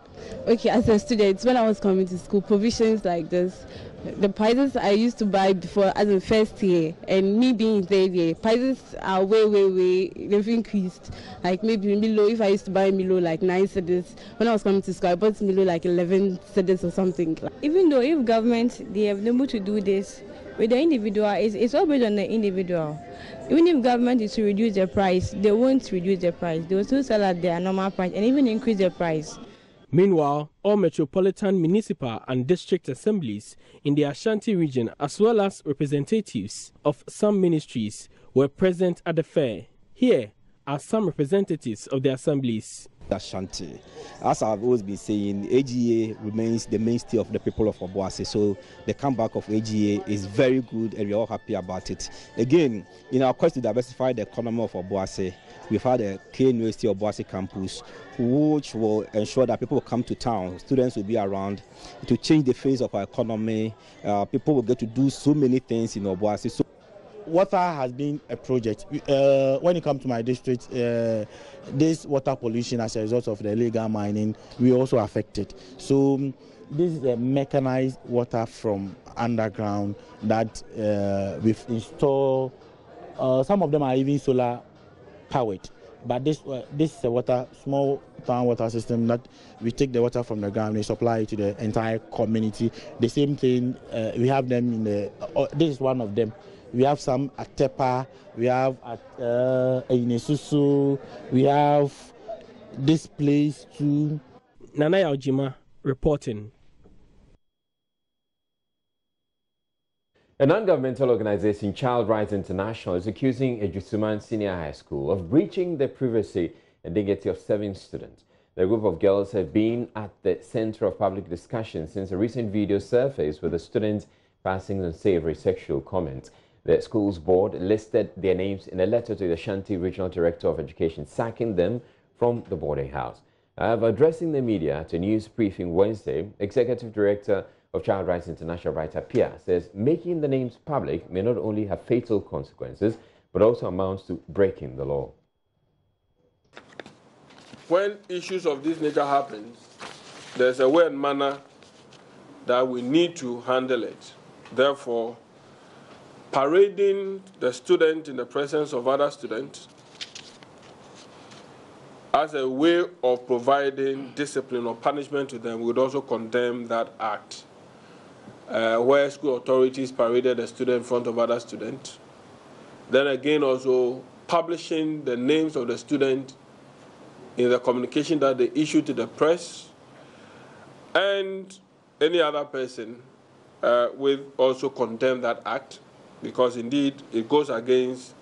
Okay, as a student, when I was coming to school, provisions like this, the prices I used to buy before as a first year and me being third year, prices are way, they've increased. Like maybe Milo, if I used to buy Milo like 9 cedis, when I was coming to school, I bought Milo like 11 cedis or something. Even though if government, they have been able to do this with the individual, it's all based on the individual. Even if government is to reduce the price, they won't reduce the price. They will still sell at their normal price and even increase the price. Meanwhile, all metropolitan, municipal and district assemblies in the Ashanti region, as well as representatives of some ministries, were present at the fair. Here are some representatives of the assemblies. Ashanti. As I've always been saying, AGA remains the mainstay of the people of Obuasi. So the comeback of AGA is very good and we're all happy about it. Again, in our quest to diversify the economy of Obuasi, we've had a KNUST Obuasi campus, which will ensure that people will come to town, students will be around to change the face of our economy. People will get to do so many things in Obuasi. So water has been a project. When it comes to my district, this water pollution as a result of the illegal mining, we also affected. So this is a mechanized water from underground that we've installed. Some of them are even solar powered. But this is a water, small town water system that we take the water from the ground, we supply it to the entire community. The same thing, we have them in the, this is one of them. We have some at Tepa, we have at Inesusu, we have this place too. Nanaya Ojima reporting. A non-governmental organization, Child Rights International, is accusing Ejusuman Senior High School of breaching the privacy and dignity of 7 students. The group of girls have been at the center of public discussion since a recent video surfaced with the students passing unsavory sexual comments. The school's board listed their names in a letter to the Ashanti Regional Director of Education, sacking them from the boarding house. However, addressing the media at a news briefing Wednesday, Executive Director of Child Rights International, Bright Appiah, says making the names public may not only have fatal consequences, but also amounts to breaking the law. When issues of this nature happen, there's a way and manner that we need to handle it. Therefore, parading the student in the presence of other students as a way of providing discipline or punishment to them, we would also condemn that act. Where school authorities paraded a student in front of other students. Then again also publishing the names of the student in the communication that they issue to the press and any other person will also condemn that act, because indeed it goes against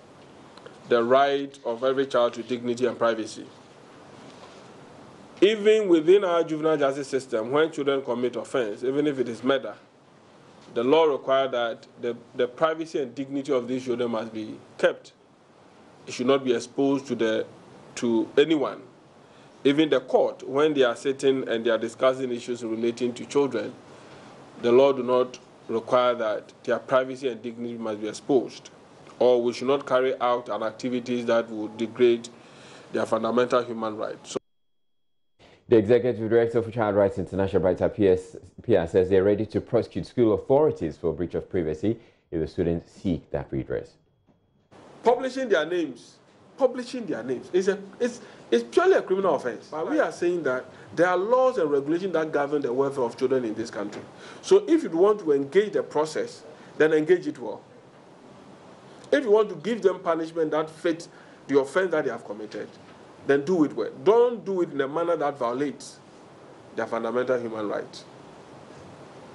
the right of every child to dignity and privacy. Even within our juvenile justice system, when children commit offense, even if it is murder, the law requires that the privacy and dignity of these children must be kept. It should not be exposed to anyone. Even the court, when they are sitting and they are discussing issues relating to children, the law do not require that their privacy and dignity must be exposed, or we should not carry out an activities that would degrade their fundamental human rights. The Executive Director for Child Rights International, Bright Appiah, says they are ready to prosecute school authorities for breach of privacy if the students seek that redress. Publishing their names is purely a criminal offense. But we are saying that there are laws and regulations that govern the welfare of children in this country. So if you want to engage the process, then engage it well. If you want to give them punishment that fits the offense that they have committed, then do it well. Don't do it in a manner that violates their fundamental human rights.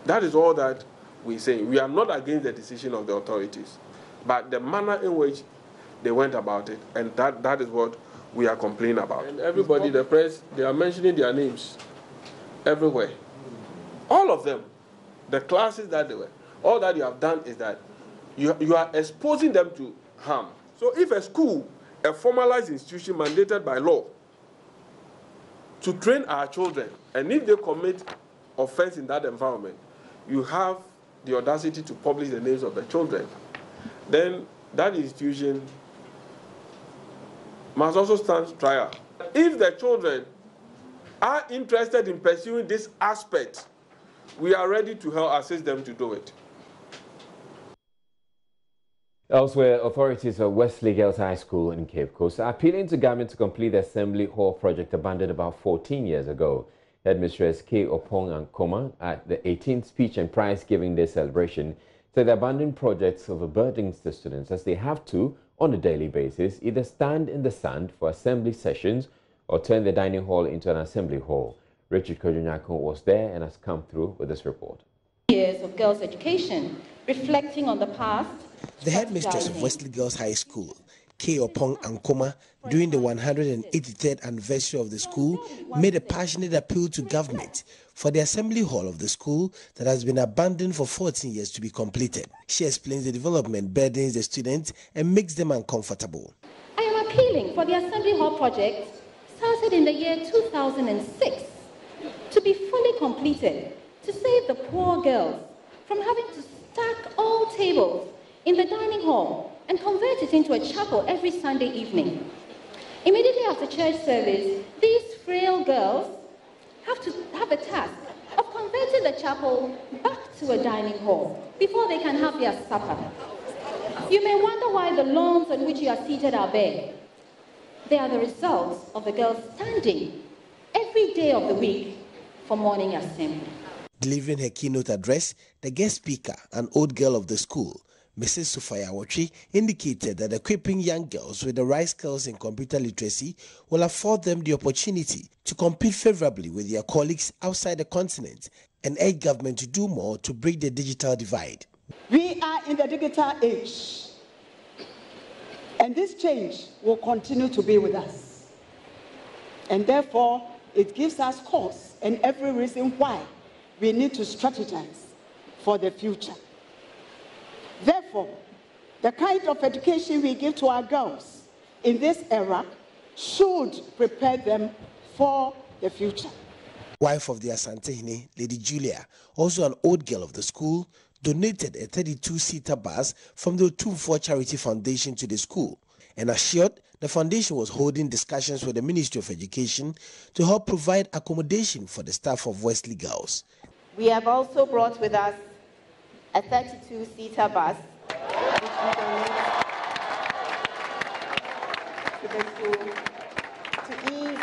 That is all that we say. We are not against the decision of the authorities, but the manner in which they went about it, and that is what we are complaining about. And everybody, the press, they are mentioning their names everywhere. All of them, the classes that they were, all that you have done is that you are exposing them to harm. So if a school, a formalized institution mandated by law to train our children, and if they commit offense in that environment, you have the audacity to publish the names of the children, then that institution must also stand trial. If the children are interested in pursuing this aspect we are ready to help assist them to do it. Elsewhere, authorities of Wesley Girls High School in Cape Coast are appealing to government to complete the Assembly Hall project abandoned about 14 years ago. Headmistress K. Opong Ankoma at the 18th Speech and Prize Giving Day celebration said the abandoned projects overburdens the students as they have to, on a daily basis, either stand in the sand for assembly sessions or turn the dining hall into an assembly hall. Richard Kojunyako was there and has come through with this report. Years of girls' education, reflecting on the past. The headmistress of Wesley Girls High School, K. Opong Ankoma, during the 183rd anniversary of the school, made a passionate appeal to government for the assembly hall of the school that has been abandoned for 14 years to be completed. She explains the development burdens the students and makes them uncomfortable. I am appealing for the assembly hall project, started in the year 2006, to be fully completed to save the poor girls from having to stack all tables in the dining hall and convert it into a chapel every Sunday evening. Immediately after church service, these frail girls have to have the task of converting the chapel back to a dining hall before they can have their supper. You may wonder why the lawns on which you are seated are bare. They are the results of the girls standing every day of the week for morning assembly. Delivering her keynote address, the guest speaker, an old girl of the school, Mrs. Sufaya Watri, indicated that equipping young girls with the right skills in computer literacy will afford them the opportunity to compete favorably with their colleagues outside the continent and urged government to do more to break the digital divide. We are in the digital age, and this change will continue to be with us. And therefore, it gives us cause and every reason why we need to strategize for the future. Therefore, the kind of education we give to our girls in this era should prepare them for the future. Wife of the Asantehene, Lady Julia, also an old girl of the school, donated a 32-seater bus from the Otumfuo Charity Foundation to the school and assured the foundation was holding discussions with the Ministry of Education to help provide accommodation for the staff of Wesley Girls. We have also brought with us a 32-seater bus, which we donate to the school to ease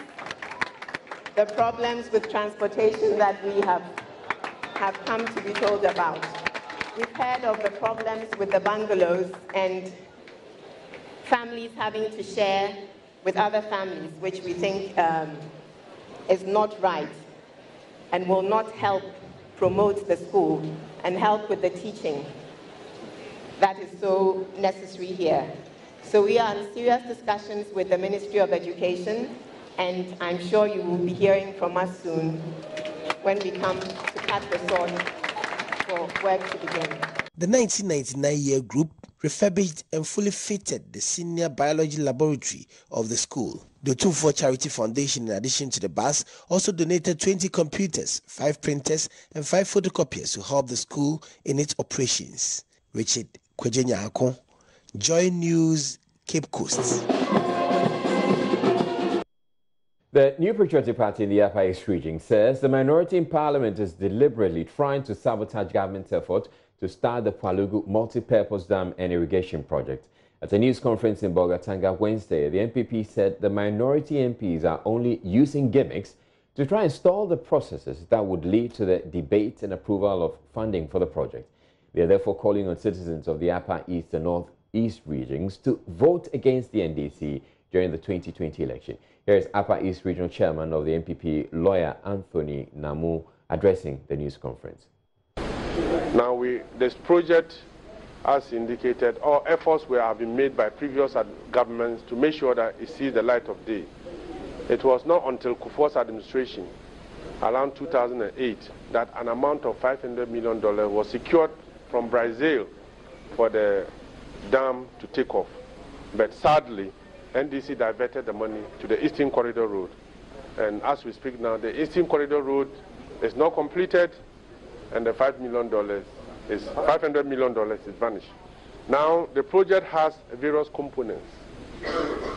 the problems with transportation that we have come to be told about. We've heard of the problems with the bungalows and families having to share with other families, which we think is not right and will not help promote the school and help with the teaching that is so necessary here. So we are in serious discussions with the Ministry of Education, and I'm sure you will be hearing from us soon when we come to cut the sword for work to begin. The 1999 year group refurbished and fully fitted the senior biology laboratory of the school. The Otumfuo Charity Foundation, in addition to the bus, also donated 20 computers, 5 printers, and 5 photocopiers to help the school in its operations. Richard Kojunyako, Joy News, Cape Coast. The New Patriotic Party in the Upper East region says the minority in parliament is deliberately trying to sabotage government's effort to start the Pwalugu multi-purpose dam and irrigation project. At a news conference in Bolgatanga Wednesday, the NPP said the minority MPs are only using gimmicks to try and stall the processes that would lead to the debate and approval of funding for the project. They are therefore calling on citizens of the Upper East and North East regions to vote against the NDC during the 2020 election. Here is Upper East Regional Chairman of the NPP, lawyer Anthony Namu, addressing the news conference. Now, this project, as indicated, all efforts have been made by previous governments to make sure that it sees the light of day. It was not until Kufuor's administration, around 2008, that an amount of $500 million was secured from Brazil for the dam to take off. But sadly, NDC diverted the money to the Eastern Corridor Road. And as we speak now, the Eastern Corridor Road is not completed, and the $500 million is vanished. Now, the project has various components,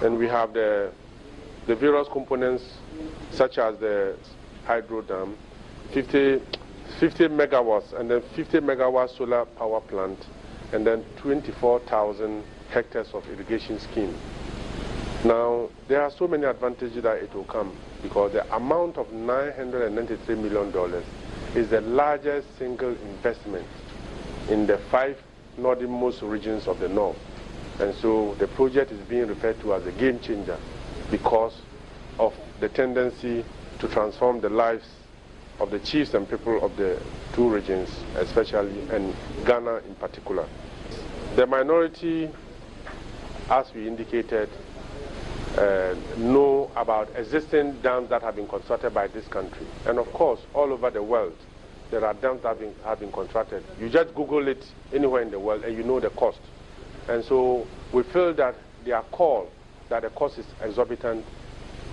and we have the various components such as the hydro dam, 50 megawatts, and then 50 megawatt solar power plant, and then 24,000 hectares of irrigation scheme. Now, there are so many advantages that it will come, because the amount of $993 million is the largest single investment in the 5 northernmost regions of the north. And so the project is being referred to as a game changer because of the tendency to transform the lives of the chiefs and people of the 2 regions, especially, and Ghana in particular. The minority, as we indicated, know about existing dams that have been constructed by this country. And of course, all over the world, there are dams that have been constructed. You just Google it anywhere in the world and you know the cost. And so we feel that their call, that the cost is exorbitant,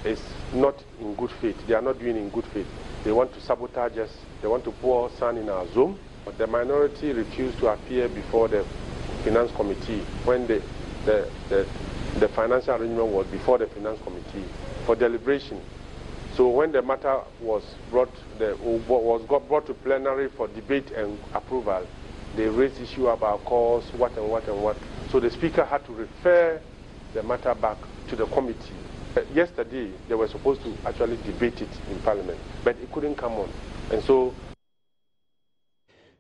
is not in good faith. They are not doing in good faith. They want to sabotage us. They want to pour sand in our zone. But the minority refused to appear before the Finance Committee when the financial arrangement was before the Finance Committee for deliberation. So when the matter was brought to plenary for debate and approval, they raised issue about costs, what and what and what. So the Speaker had to refer the matter back to the committee. Yesterday, they were supposed to actually debate it in Parliament, but it couldn't come on. And so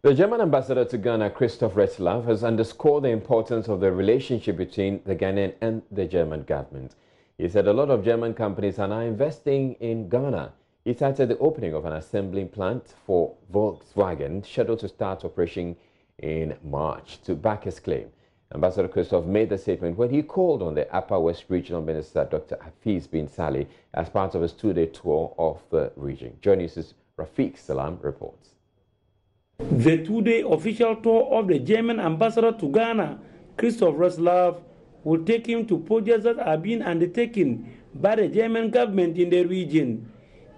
the German ambassador to Ghana, Christoph Retzlaff, has underscored the importance of the relationship between the Ghanaian and the German government. He said a lot of German companies are now investing in Ghana. He cited the opening of an assembling plant for Volkswagen, scheduled to start operation in March, to back his claim. Ambassador Christoph made the statement when he called on the Upper West Regional Minister, Dr. Hafiz Bin Salih, as part of his 2-day tour of the region. Joining us, Rafiq Salam reports. The 2-day official tour of the German ambassador to Ghana, Christoph Retzlaff, will take him to projects that are being undertaken by the German government in the region.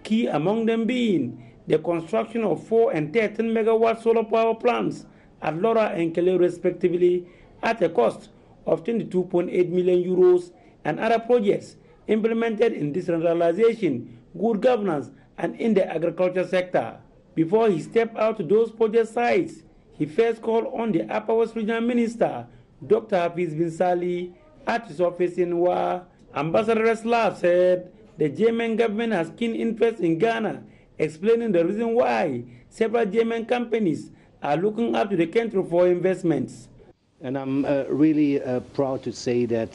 Key among them being the construction of 4 and 13 megawatt solar power plants at Lora and Kele respectively at a cost of 22.8 million euros, and other projects implemented in decentralization, good governance, and in the agriculture sector. Before he stepped out to those project sites, he first called on the Upper West Regional Minister, Dr. Hafiz Bin Salih, at his office in Wa. Ambassador Retzlaff said the German government has keen interest in Ghana, explaining the reason why several German companies are looking up to the country for investments. And I'm really proud to say that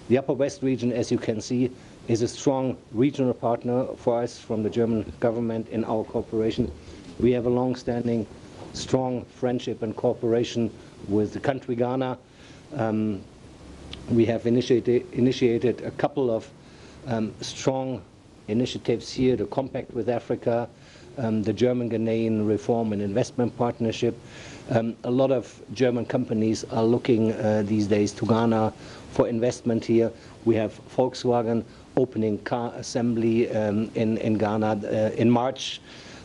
the Upper West region, as you can see, is a strong regional partner for us from the German government in our cooperation. We have a long-standing, strong friendship and cooperation with the country Ghana. We have initiated a couple of strong initiatives here, the Compact with Africa, the German-Ghanaian Reform and Investment Partnership. A lot of German companies are looking these days to Ghana for investment here. We have Volkswagen opening car assembly in Ghana in March.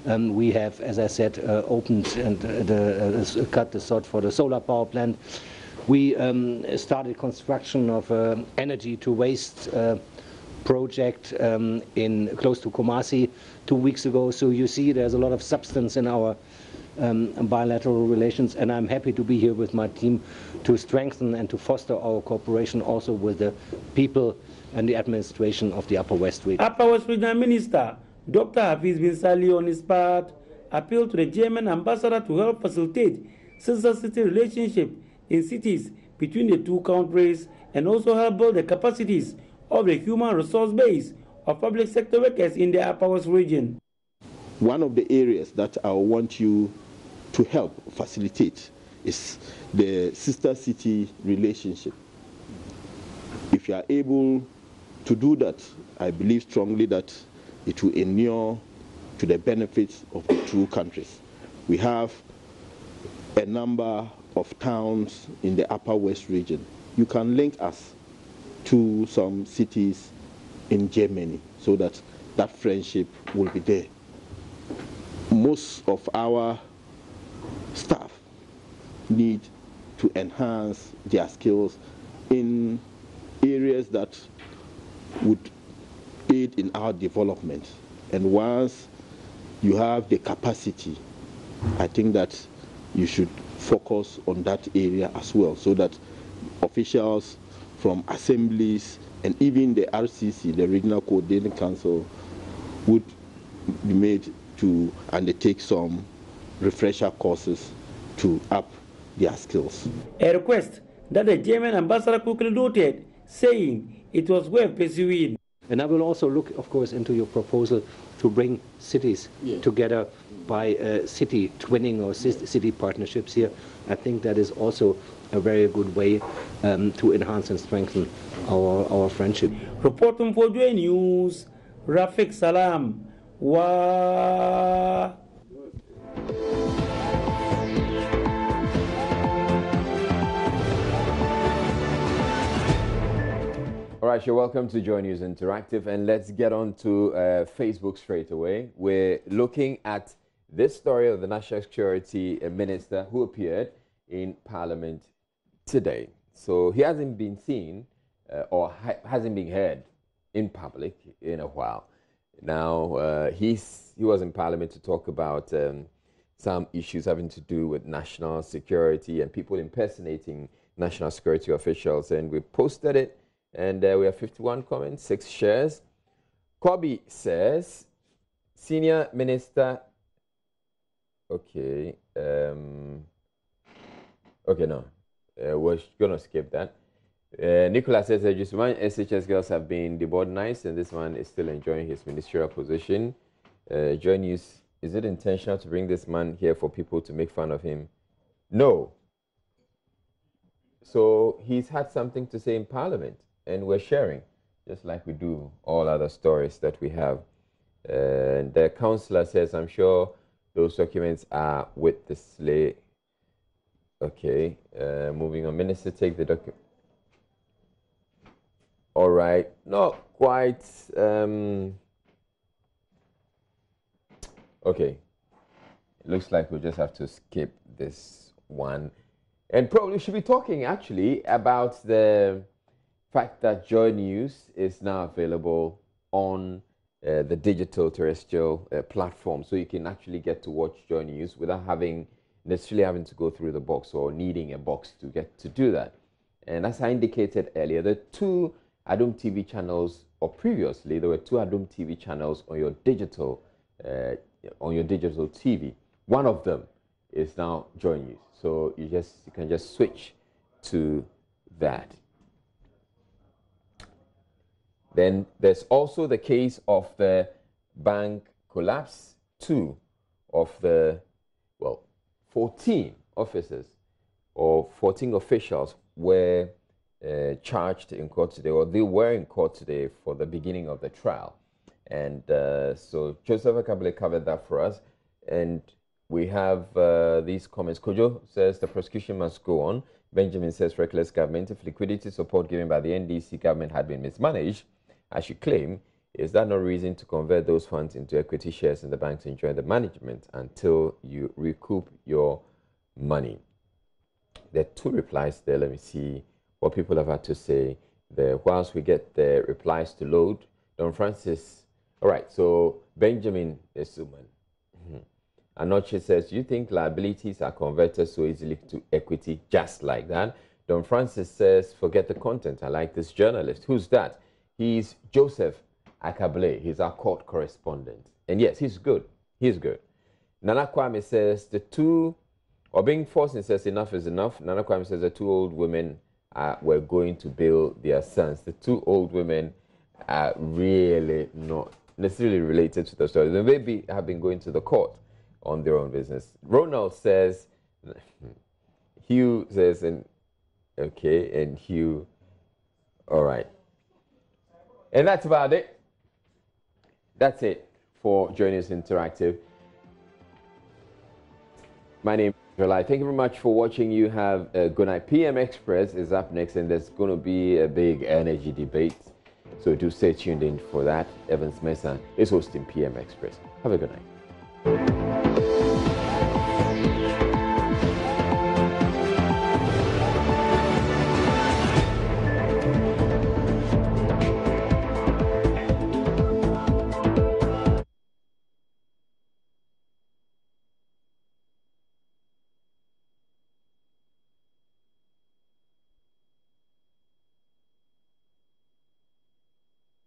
We have, as I said, opened and cut the sod for the solar power plant. We started construction of energy to waste project close to Kumasi 2 weeks ago. So you see there's a lot of substance in our bilateral relations, and I'm happy to be here with my team to strengthen and to foster our cooperation also with the people and the administration of the Upper West region. Upper West Regional Minister Dr. Hafiz Bin Salih, on his part, appealed to the German ambassador to help facilitate sister-city relationship in cities between the two countries and also help build the capacities of the human resource base of public sector workers in the Upper West region. One of the areas that I want you to help facilitate is the sister-city relationship. If you are able to do that, I believe strongly that it will inure to the benefits of the two countries. We have a number of towns in the Upper West region. You can link us to some cities in Germany so that that friendship will be there. Most of our staff need to enhance their skills in areas that would aid in our development. And once you have the capacity I think that you should focus on that area as well, so that officials from assemblies and even the RCC, the Regional Coordinating Council, would be made to undertake some refresher courses to up their skills. A request that the German ambassador quickly noted, saying it was worth pursuing. And I will also look, of course, into your proposal to bring cities together by city twinning or city partnerships here. I think that is also a very good way to enhance and strengthen our friendship. Reporting for Joy News, Rafiq Salam. Wa. All right, you're welcome to Joy News Interactive, and let's get on to Facebook straight away. We're looking at this story of the National Security Minister who appeared in Parliament today. So he hasn't been seen or hasn't been heard in public in a while. Now, he was in Parliament to talk about some issues having to do with national security and people impersonating national security officials, and we posted it. And we have 51 comments, 6 shares. Kobe says, Senior Minister, okay, no, we're going to skip that. Nicola says, just one SHS girls have been deboardized, and this one is still enjoying his ministerial position. Joy News, is it intentional to bring this man here for people to make fun of him? No. So he's had something to say in Parliament, and we're sharing, just like we do all other stories that we have. And the councillor says, I'm sure those documents are with the slay. Okay, moving on. Minister, take the document. All right, not quite. Okay, it looks like we'll just have to skip this one. And probably should be talking actually about the fact that Joy News is now available on the digital terrestrial platform, so you can actually get to watch Joy News without necessarily having to go through the box or needing a box to get to do that. And as I indicated earlier, the 2 Adom TV channels, or previously there were 2 Adom TV channels on your digital TV. One of them is now Joy News, so you can just switch to that. Then there's also the case of the bank collapse. 2 of the, 14 officers or 14 officials were charged in court today, or they were in court today for the beginning of the trial. And so Joseph Akabile covered that for us. And we have these comments. Kojo says the prosecution must go on. Benjamin says reckless government. If liquidity support given by the NDC government had been mismanaged, as you claim, is that no reason to convert those funds into equity shares in the bank to enjoy the management until you recoup your money? There are 2 replies there. Let me see what people have had to say there. Whilst we get the replies to load, Don Francis. All right, so Benjamin Esuman. Anoche says, you think liabilities are converted so easily to equity just like that? Don Francis says, forget the content. I like this journalist. Who's that? He's Joseph Akabile. He's our court correspondent. And yes, he's good. He's good. Nana Kwame says, the 2, or being forced and says, enough is enough. Nana Kwame says, the 2 old women were going to bail their sons. The 2 old women are really not necessarily related to the story. They maybe have been going to the court on their own business. Ronald says, Hugh says, and Hugh, all right. And that's about it. That's it for Joy News Interactive. My name is Relai. Thank you very much for watching. You have a good night. PM Express is up next, and there's going to be a big energy debate. So do stay tuned in for that. Evans Mesa is hosting PM Express. Have a good night.